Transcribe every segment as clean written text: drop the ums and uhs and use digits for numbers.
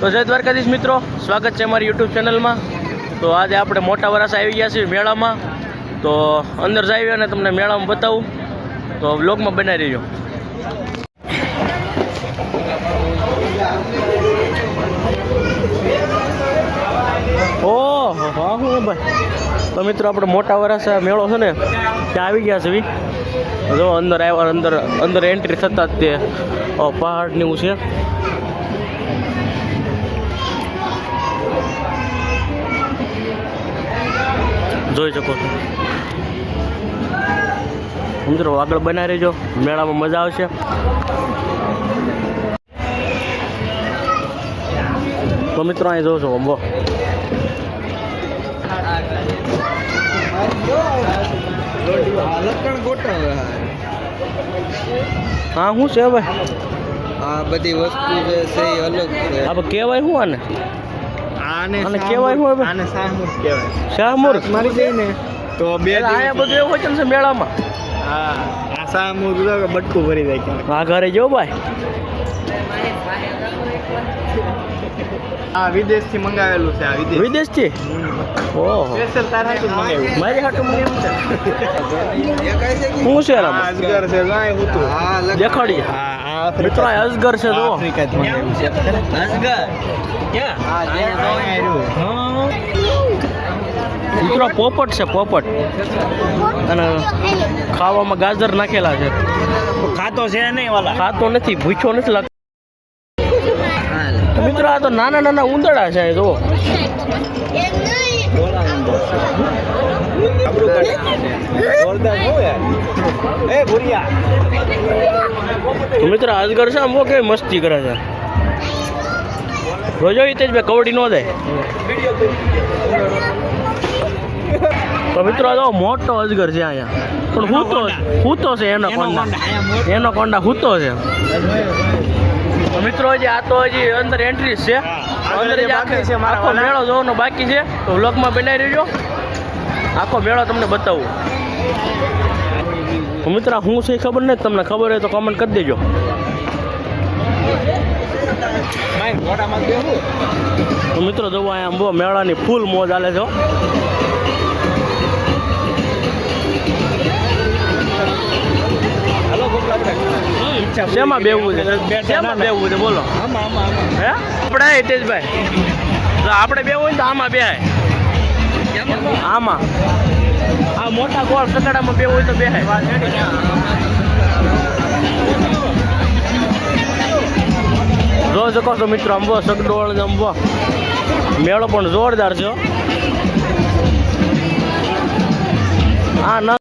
તો જય દ્વારકાધીશ મિત્રો, સ્વાગત છે અમારી યુટ્યુબ ચેનલમાં। તો આજે આપણે મોટા વરાસા આવી ગયા છીએ મેળામાં। તો અંદર જઈએ અને તમને મેળામાં બતાવું, તો વ્લોગમાં બનાવી રહેજો। ઓહો હા હું ભાઈ, તો મિત્રો આપણે મોટા વરાસા મેળો છે ને ત્યાં આવી ગયા છે। જો અંદર આવ્યા, અંદર એન્ટ્રી થતા જ તે પહાડની એવું છે। જોઈ શકો છો મિત્રો, આગળ બનાવી રહેજો, મેળામાં મજા આવશે। તો મિત્રો અહીં જોઉં છો અંબો, હા શું છે ભાઈ? આ બધી વસ્તુ જે છે એ અલગ છે। આપણે કહેવાય શું આને? આને કહેવાય શું હવે? આને શાહમુર્ગ કહેવાય। શાહમુર્ગ મારી દે ને તો બે અહીંયા બધું એવું હોય છે મેળામાં। હા આ શાહમુર્ગ બટકું ભરી જાય ક્યાં। હા ઘરે જો ભાઈ, આ વિદેશથી મંગાવેલું છે। આ વિદેશથી? ઓહો, સ્પેશિયલ તારા હાટું મંગાવ્યું। મારી હાટું મને એમ છે શું છે આ અજગર છે ગાય હતું। હા દેખાડીએ હા મિત્રો, આ અજગર છે જો આફ્રિકાથી મંગાવ્યું છે। અજગર ક્યાં? હા જે મિત્રો પોપટ છે, પોપટ, અને ખાવામાં ગાજર નાખેલા છે। ખાતો છે નહીં વાલા? ખાતો નથી, ભૂખ્યો નથી લાગતો મિત્રો। આ તો નાના નાના ઉંદરડા છે જો। તો મિત્રો અજગર છે આમ કે મસ્તી કરે છે, રોજો હિતેશભાઈ કવડી નો દે। તો મિત્રો આ તો મોટો અજગર છે અહીંયા, પણ હૂતો છે એનો કોંડા હૂતો છે। તો મિત્રો હજી આ તો હજી અંદર એન્ટ્રી છે, અંદર આખો મેળો જોવાનો બાકી છે। તો વ્લોગમાં બનાવી રહેજો, આખો મેળો તમને બતાવું। તો મિત્રો હું છે ખબર નથી, તમને ખબર હોય તો કમેન્ટ કરી દેજો। તો મિત્રો જોવો અહીંયા બહુ મેળાની ફૂલ મોજ હાલે છે। શેમાં બેવું છે? શેમાં બેવું છે બોલો? હે આપણે હિતેશભાઈ, તો આપણે બેવું હોય તો આમાં બે, આમાં આ મોટા ગોળ સગાડામાં બેવું હોય તો બે। જો શકો છો મિત્રો, અંબો સગડોળ અંબો મેળો પણ જોરદાર છે। હા ના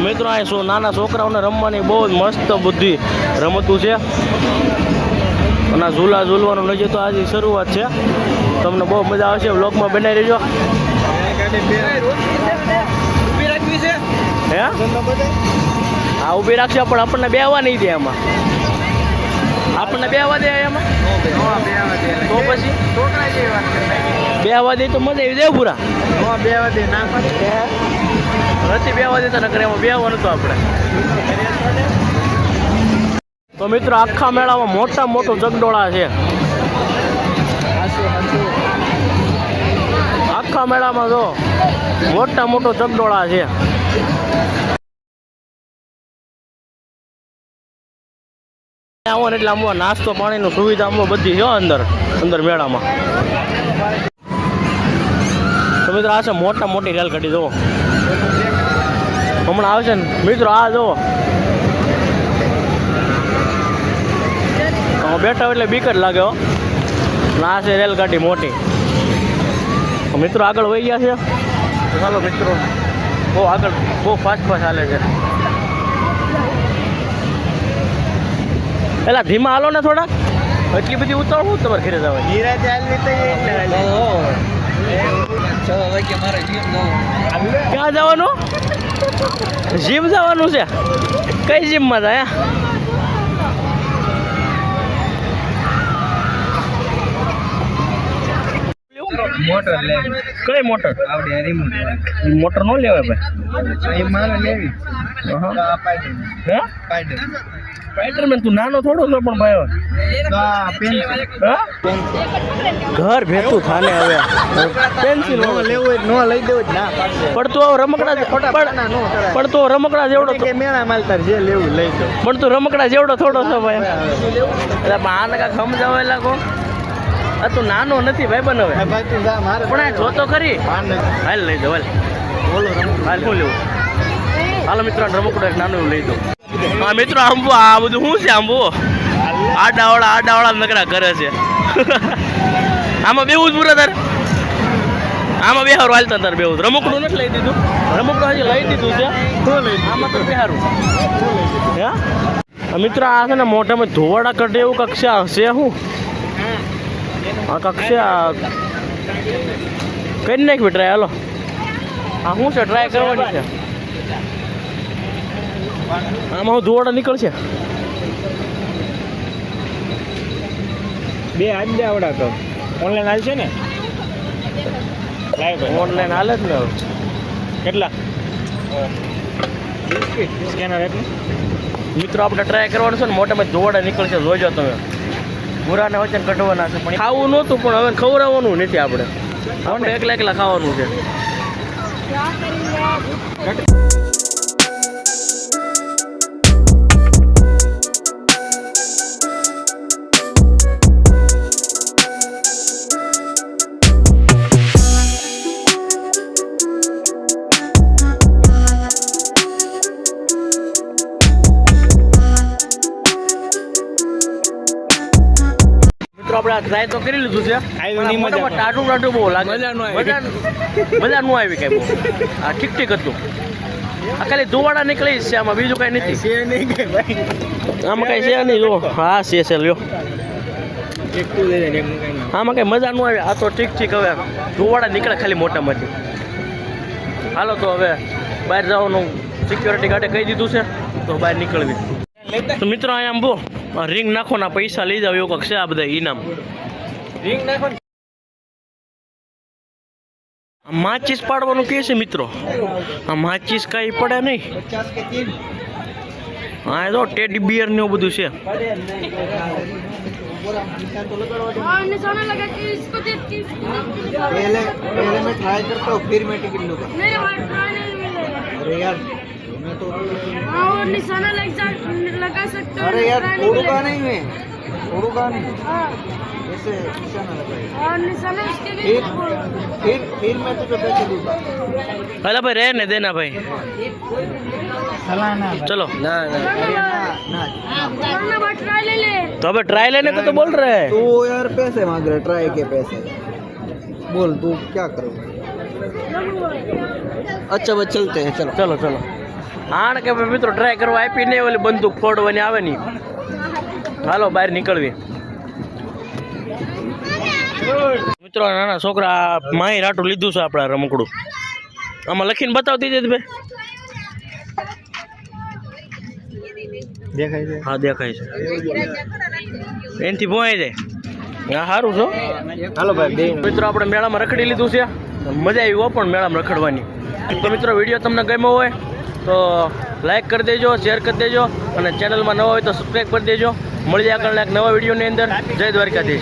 મિત્રો, આ શું નાના છોકરાઓને રમવાની બહુ જ મસ્ત બધી રમતું છે, અને ઝૂલા ઝૂલવાનું લઈ તો આજે શરૂઆત છે। તમને બહુ મજા આવશે, વ્લોગમાં બનાવી રહેજો। હે હા ઊભી રાખશે, પણ આપણને બેહવા નહીં દે એમાં, આપણને બેહવા દે એમાં તો પછી બેહવા દે તો મજા આવી જાય પૂરા। બેવા દે ના નથી બેહવા દેતા, નકર એમાં બેહવાનું હતું આપણે। તો મિત્રો આખા મેળામાં મોટા મોટો ચકડોળા છે, આખા મેળામાં જો મોટા મોટો ચકડોળા છે। આવો ને એટલે આમ નાસ્તો પાણીની સુવિધા આમ બધી છે અંદર મેળામાં। તો મિત્રો આ છે મોટા મોટી રેલગાડી, જુઓ હમણાં આવશે ને મિત્રો। આ જુઓ બેઠા એટલે બીક જ લાગે હો। આ છે રેલગાડી મોટી, મિત્રો આગળ વહી ગયા છે। ચાલો મિત્રો, બહુ આગળ બહુ ફાસ્ટ હાલે છે। પેલા ધીમા હાલો ને થોડાક, એટલી બધી ઉતાવળ હું તમારે ઘરે જવાય? ક્યાં જવાનું? જીમ જવાનું છે? કઈ જીમમાં જાય? મોટર લેવી. કઈ મોટર? આવડે રિમોટ. મોટર નો લેવાય ભાઈ. એ મારે લેવી. હા તો આ પાઇડર. હે પાઇડર. સ્પાઈડરમેન તું નાનો થોડો છો પણ ભાઈ તો આ પેન્સિલ. હા ઘર ભેતું થાને હવે પેન્સિલ નો લેવું હોય નો લઈ દેવું જ ના પાડશે. પણ તું હવે રમકડા પણ તું રમકડા જેવડો કે મેળા માલતાર જે લેવું લઈ દો. પણ તું રમકડા જેવડો થોડો છો ભાઈ. એટલે પણ આને કાંઈક સમજાવે લાગો. આ તું નાનો નથી ભાઈ બન હવે. ભાઈ તું જા મારે પણ આ જોતો ખરી. પાન હાલ લઈ દો હાલ. બોલો રમકડું. હાલ શું લેવું? હાલો મિત્રો રમકડું એક નાનું લઈ દો. હા મિત્રો આંબો આ બધું શું છે આંબો? આડાવાળા નકરા કરે છે. આમાં બેવું જ પૂરા તાર. આમાં બેહારું હાલતા તાર બેવું. રમકડું નથી લઈ દીધું. રમકડું હજી લઈ દીધું છે. આમાં તો બેહારું. હે મિત્રો આ છે ને મોઢામાં ધોવાડા કઢે એવું કક્ષા હશે શું? આ કક્ષા કરી નાખવી ટ્રાય. હાલો હા શું છે ટ્રાય કરવાની છે. આમાં હું ધોવાડા નીકળશે. બે આજ દે આવડા તો ઓનલાઈન હાલ છે ને ઓનલાઈન હાલે જ ને હવે. કેટલા સ્કેનર એટલું મિત્રો આપણે ટ્રાય કરવાનું છે ને મોટામાં ધોવાડા નીકળશે જોજો તમે. ભૂરાને વચ્ચે કઢવાના છે પણ ખાવું નહોતું પણ હવે ખવડાવવાનું નથી આપણે. આપણે એકલા ખાવાનું છે. આપણે ટ્રાય તો કરી લીધું છે. ટાટું બહુ લાગે. મજા ન આવી કઈ બહુ. આ ઠીક હતું. આ ખાલી ધોવાડા નીકળી છે આમાં બીજું કઈ નથી. આમાં કઈ છે નહીં. જો હા છે લ્યો. આમાં કઈ મજા ન આવે. આ તો ઠીક હવે ધોવાડા નીકળે ખાલી મોટામાંથી. હાલો તો હવે બહાર જવાનું સિક્યોરિટી ગાર્ડે કહી દીધું છે તો બહાર નીકળવી. તો મિત્રો અહીંયા આમ બહુ રિંગ નાખો ના પૈસા લઈ જાવ એવું કંઈક છે. આ બધા ઇનામ રિંગ નાખો. માચીસ પાડવાનું કે છે મિત્રો. આ માચીસ કઈ પડે નહીં. હા જો ટેડી બિયર ને એવું બધું છે. पहले मैं ट्राई करता हूँ फिर मैं टिकट लूँगा। अरे यार मैं तो और निशाना लगा सकते हो। अरे यार उड़ूंगा नहीं मैं, उड़ूंगा नहीं ऐसे निशाना लगाए। और निशाना उसके भी फिर मैं तुझे पैसे दूँगा। अरे भाई रहने देना भाई. सलाना चलो ना ट्राई ले ले। तो अबे ट्राई लेने को तो बोल रहे हैं. तू यार पैसे मांग रहा है, ट्राई के पैसे बोल तू क्या करोगे? अच्छा बस चलते हैं चलो. ચલો ચલો આણ કે ભાઈ મિત્રો ટ્રાય કરવા આપી નહીં ઓલી બંદૂક ફોડવાની આવે નહીં. હાલો બહાર નીકળવી. મિત્રો નાના છોકરા માહી રાટું લીધું છે આપણા રમકડું. આમાં લખીને બતાવતી જતી ભાઈ. દેખાય છે? હા દેખાય છે. એનથી ભોંય જાય. હા સારું છો. હાલો ભાઈ બે મિત્રો આપણે મેળામાં રખડી લીધું છે. મજા આવી હો પણ મેળામાં રખડવાની. તો મિત્રો વિડીયો તમને ગમ્યો હોય તો લાઈક કરી દેજો, શેર કરી દેજો અને ચેનલમાં નવા હોય તો સબસ્ક્રાઈબ કરી દેજો. મળી જાય આગળ એક નવા વિડીયોની અંદર. જય દ્વારકાધીશ.